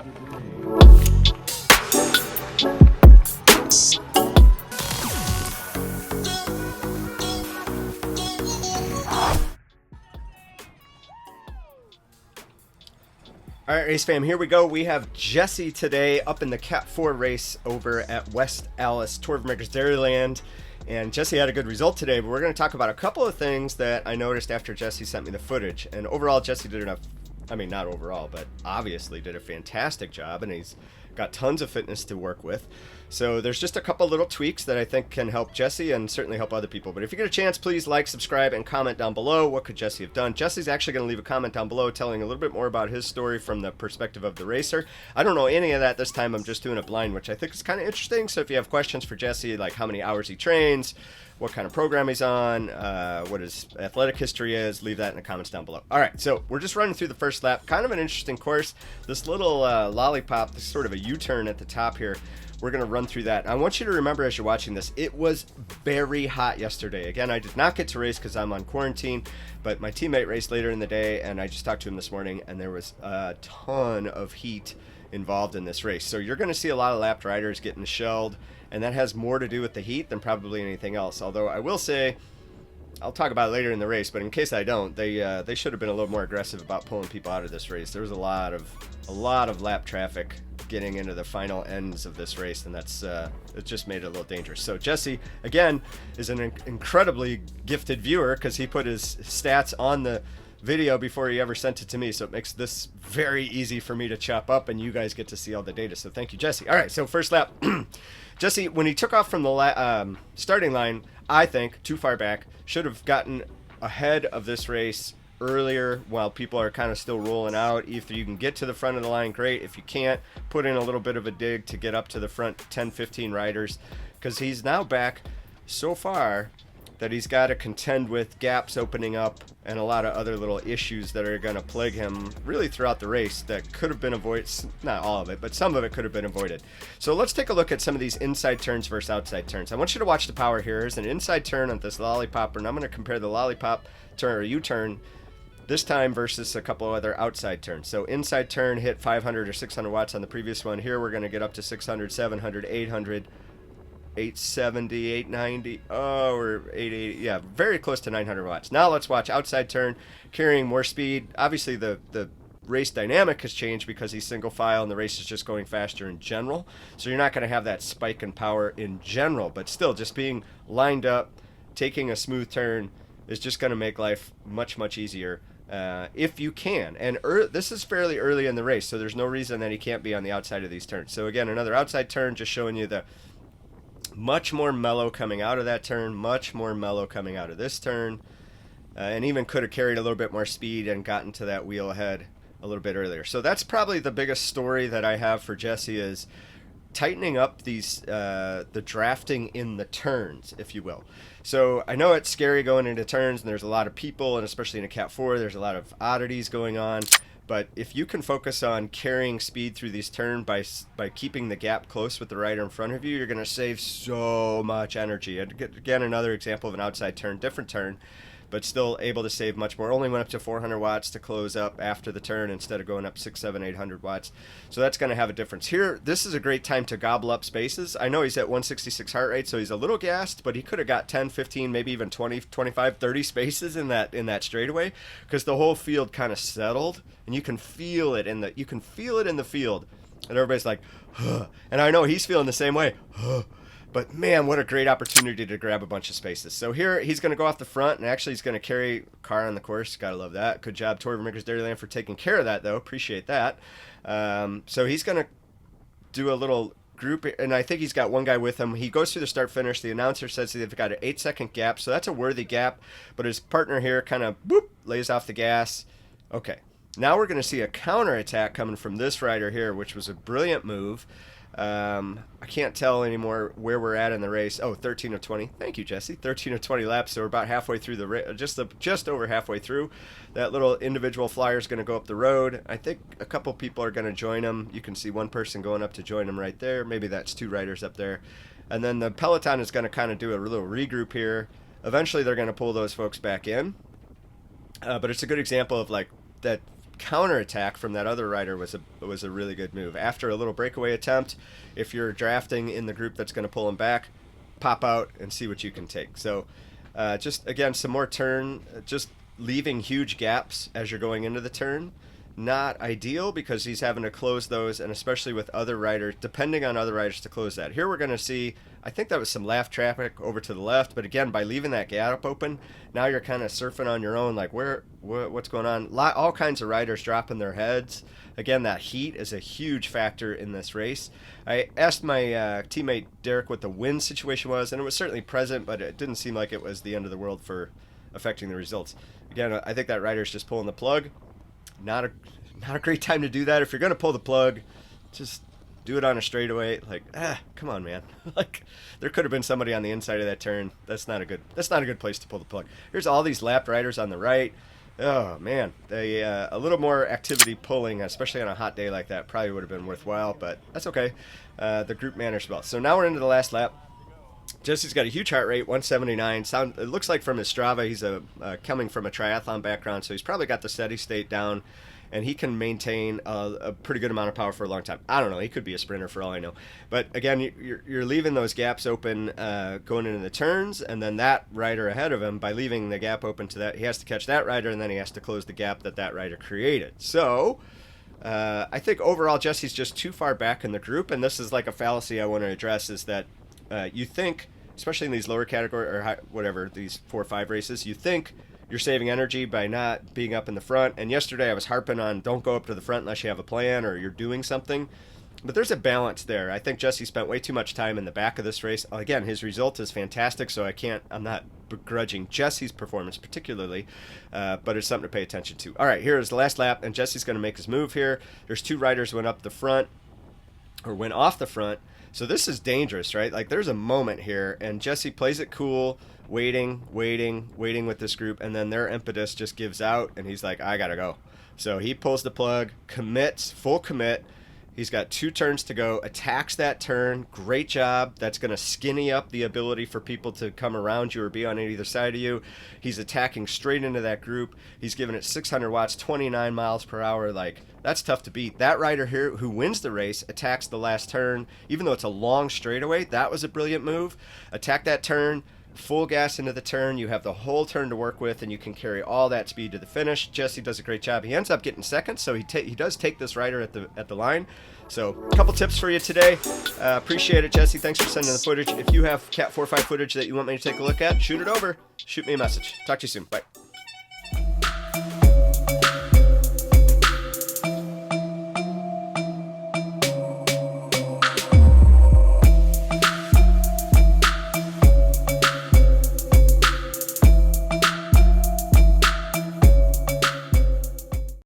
All right, race fam, here we go. We have Jessie today up in the Cat 4 race over at West Allis, Tour of America's Dairyland. And Jessie had a good result today, but we're going to talk about a couple of things that I noticed after Jessie sent me the footage. And overall, Jessie did enough. I mean, not overall, but obviously did a fantastic job, and he's got tons of fitness to work with. So there's just a couple little tweaks that I think can help Jessie and certainly help other people. But if you get a chance, please like, subscribe, and comment down below. What could Jessie have done? Jesse's actually going to leave a comment down below telling a little bit more about his story from the perspective of the racer. I don't know any of that this time. I'm just doing it blind, which I think is kind of interesting. So if you have questions for Jessie, like how many hours he trains, what kind of program he's on, what his athletic history is, leave that in the comments down below. All right, so we're just running through the first lap. Kind of an interesting course. This little lollipop, this sort of a U-turn at the top here. We're going to run through that. I want you to remember as you're watching this, it was very hot yesterday. Again, I did not get to race because I'm on quarantine, but my teammate raced later in the day, and I just talked to him this morning, and there was a ton of heat involved in this race. So you're going to see a lot of lapped riders getting shelled, and that has more to do with the heat than probably anything else. Although I will say, I'll talk about it later in the race, but in case I don't, they should have been a little more aggressive about pulling people out of this race. There was a lot of lap traffic getting into the final ends of this race, and that's it just made it a little dangerous. So Jessie, again, is an incredibly gifted viewer because he put his stats on the video before he ever sent it to me, so it makes this very easy for me to chop up, and you guys get to see all the data. So thank you, Jessie. All right, so first lap. Jessie, when he took off from the starting line, I think too far back, should have gotten ahead of this race earlier while people are kind of still rolling out. If you can get to the front of the line, great. If you can't, put in a little bit of a dig to get up to the front 10-15 riders, because he's now back so far that he's got to contend with gaps opening up and a lot of other little issues that are going to plague him really throughout the race that could have been avoided. Not all of it, but some of it could have been avoided. So let's take a look at some of these inside turns versus outside turns. I want you to watch the power here. Here's an inside turn on this lollipop, and I'm going to compare the lollipop turn or U-turn this time versus a couple of other outside turns. So inside turn hit 500 or 600 watts on the previous one. Here we're going to get up to 600, 700, 800, 870, 890, or 880. Yeah, very close to 900 watts. Now let's watch outside turn, carrying more speed. Obviously the race dynamic has changed because he's single file and the race is just going faster in general. So you're not going to have that spike in power in general, but still just being lined up, taking a smooth turn is just going to make life much, much easier. If you can. And this is fairly early in the race, so there's no reason that he can't be on the outside of these turns. So again, another outside turn, just showing you the much more mellow coming out of that turn, much more mellow coming out of this turn, and even could have carried a little bit more speed and gotten to that wheel ahead a little bit earlier. So that's probably the biggest story that I have for Jessie, is tightening up these the drafting in the turns, if you will. So I know it's scary going into turns, and there's a lot of people, and especially in a Cat 4, there's a lot of oddities going on. But if you can focus on carrying speed through these turns by keeping the gap close with the rider in front of you, you're going to save so much energy. And again, another example of an outside turn, different turn, but still able to save much more. Only went up to 400 watts to close up after the turn instead of going up 600, 700, 800 watts. So that's going to have a difference. Here, this is a great time to gobble up spaces. I know he's at 166 heart rate, so he's a little gassed, but he could have got 10, 15, maybe even 20, 25, 30 spaces in that straightaway, because the whole field kind of settled, and you can feel it in the field. And everybody's like, huh. And I know he's feeling the same way. Huh. But man, what a great opportunity to grab a bunch of spaces. So here he's going to go off the front, and actually he's going to carry a car on the course. Gotta love that. Good job, Tour of America's Dairyland, for taking care of that, though. Appreciate that. So he's going to do a little group, and I think he's got one guy with him. He goes through the start finish. The announcer says they've got an 8-second gap, so that's a worthy gap. But his partner here kind of lays off the gas. Okay, now we're going to see a counterattack coming from this rider here, which was a brilliant move. I can't tell anymore where we're at in the race. Oh, 13 of 20. Thank you, Jessie. 13 of 20 laps, so we're about halfway through the race, just over halfway through. That little individual flyer is going to go up the road. I think a couple people are going to join him. You can see one person going up to join him right there. Maybe that's two riders up there. And then the peloton is going to kind of do a little regroup here. Eventually, they're going to pull those folks back in. But it's a good example of like that counterattack from that other rider was a really good move. After a little breakaway attempt, if you're drafting in the group that's going to pull him back, pop out and see what you can take. So just again, some more turn, just leaving huge gaps as you're going into the turn. Not ideal because he's having to close those, and especially with other riders, depending on other riders to close that. Here we're going to see, I think that was some left traffic over to the left, but again, by leaving that gap open, now you're kind of surfing on your own, like what's going on? All kinds of riders dropping their heads. Again, that heat is a huge factor in this race. I asked my teammate Derek what the wind situation was, and it was certainly present, but it didn't seem like it was the end of the world for affecting the results. Again, I think that rider's just pulling the plug. Not a great time to do that. If you're going to pull the plug, just do it on a straightaway. Like, come on, man. Like, there could have been somebody on the inside of that turn. That's not a good place to pull the plug. Here's all these lapped riders on the right. Oh man, a little more activity pulling, especially on a hot day like that, probably would have been worthwhile. But that's okay. The group managed well. So now we're into the last lap. Jesse's got a huge heart rate, 179. It looks like from his Strava he's coming from a triathlon background, so he's probably got the steady state down, and he can maintain a pretty good amount of power for a long time. I don't know. He could be a sprinter for all I know. But again, you're leaving those gaps open going into the turns, and then that rider ahead of him, by leaving the gap open to that, he has to catch that rider, and then he has to close the gap that rider created. So I think overall Jesse's just too far back in the group, and this is like a fallacy I want to address, is that you think, especially in these lower category or whatever, these 4 or 5 races, you think you're saving energy by not being up in the front. And yesterday I was harping on don't go up to the front unless you have a plan or you're doing something. But there's a balance there. I think Jesse spent way too much time in the back of this race. Again, his result is fantastic, so I'm not begrudging Jesse's performance particularly, but it's something to pay attention to. All right, here is the last lap, and Jesse's going to make his move here. There's 2 riders who went off the front. So this is dangerous, right? Like, there's a moment here, and Jesse plays it cool, waiting with this group, and then their impetus just gives out, and he's like, I gotta go. So he pulls the plug, commits, full commit. He's got 2 turns to go, attacks that turn. Great job. That's going to skinny up the ability for people to come around you or be on either side of you. He's attacking straight into that group. He's giving it 600 watts, 29 miles per hour. Like, that's tough to beat. That rider here who wins the race attacks the last turn. Even though it's a long straightaway, that was a brilliant move. Attack that turn. Full gas into the turn. You have the whole turn to work with, and you can carry all that speed to the finish. Jesse does a great job. He ends up getting second, so he does take this rider at the line. So a couple tips for you today. Appreciate it, Jesse. Thanks for sending the footage. If you have Cat 4.5 footage that you want me to take a look at, shoot it over. Shoot me a message. Talk to you soon. Bye.